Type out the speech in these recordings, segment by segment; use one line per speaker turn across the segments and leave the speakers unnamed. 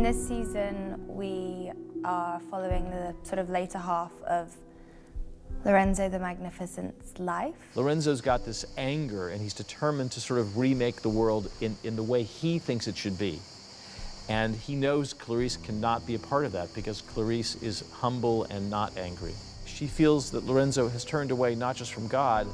In this season, we are following the sort of later half of Lorenzo the Magnificent's life.
Lorenzo's got this anger, and he's determined to sort of remake the world in the way he thinks it should be. And he knows Clarice cannot be a part of that because Clarice is humble and not angry. She feels that Lorenzo has turned away not just from God,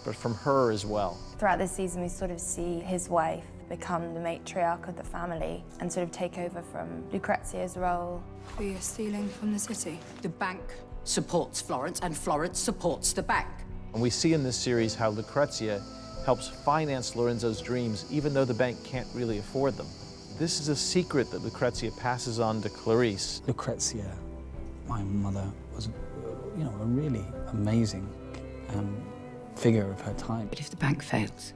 but from her as well.
Throughout this season, we sort of see his wife become the matriarch of the family and sort of take over from Lucrezia's role.
We are stealing from the city.
The bank supports Florence, and Florence supports the bank.
And we see in this series how Lucrezia helps finance Lorenzo's dreams, even though the bank can't really afford them. This is a secret that Lucrezia passes on to Clarice.
Lucrezia, my mother, was, you know, a really amazing figure of her time.
But if the bank fails,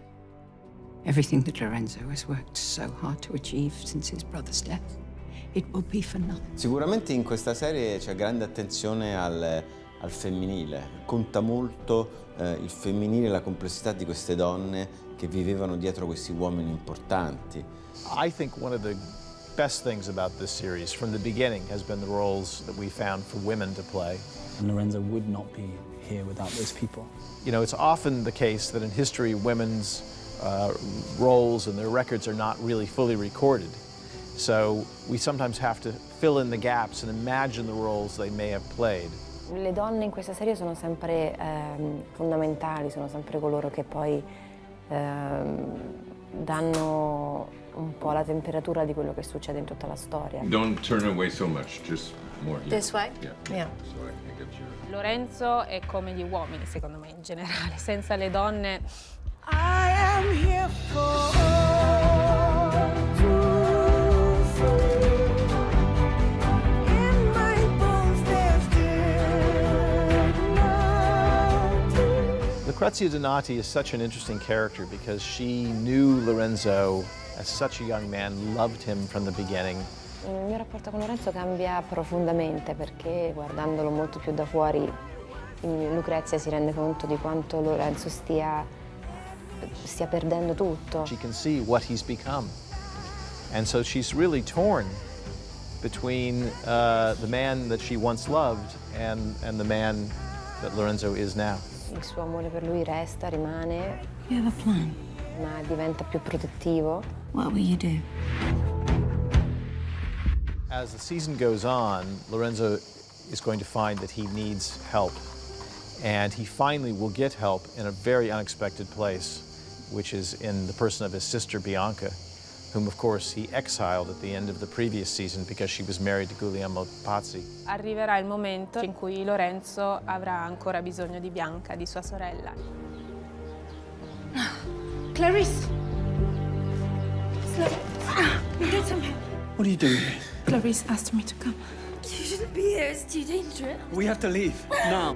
everything that Lorenzo has worked so hard to achieve since his brother's death, it will be for nothing.
Sicuramente in questa serie c'è grande attenzione al femminile. Conta molto il femminile e la complessità di queste donne che vivevano dietro questi uomini importanti.
I think one of the best things about this series from the beginning has been the roles that we found for women to play.
And Lorenzo would not be here without those people.
You know, it's often the case that in history women's roles and their records are not really fully recorded. So we sometimes have to fill in the gaps and imagine the roles they may have played.
Le donne in questa serie sono sempre fondamentali, sono sempre coloro che poi danno un po' la temperatura di quello che succede in tutta la storia.
Don't turn away so much, just more here.
This way?
Yeah.
Yeah.
So I think it's your...
Lorenzo è come gli uomini, secondo me, in generale. Senza le donne...
I am here for
Lucrezia Donati is such an interesting character because she knew Lorenzo as such a young man, loved him from the beginning.
Il mio rapporto con Lorenzo cambia profondamente perché guardandolo molto più da fuori Lucrezia si rende conto di quanto Lorenzo stia perdendo tutto.
She can see what he's become. And so she's really torn between the man that she once loved and the man that Lorenzo is now.
Il suo amore per lui resta, rimane.
You have a plan?
Ma diventa più protettivo.
What will you do?
As the season goes on, Lorenzo is going to find that he needs help. And he finally will get help in a very unexpected place, which is in the person of his sister Bianca, whom of course he exiled at the end of the previous season because she was married to Guglielmo Pazzi.
Arriverà il momento in cui Lorenzo avrà ancora bisogno di Bianca, di sua sorella.
Clarice! You need some help.
What are you doing here?
Clarice asked me to come.
You shouldn't be here, it's too dangerous.
We have to leave now.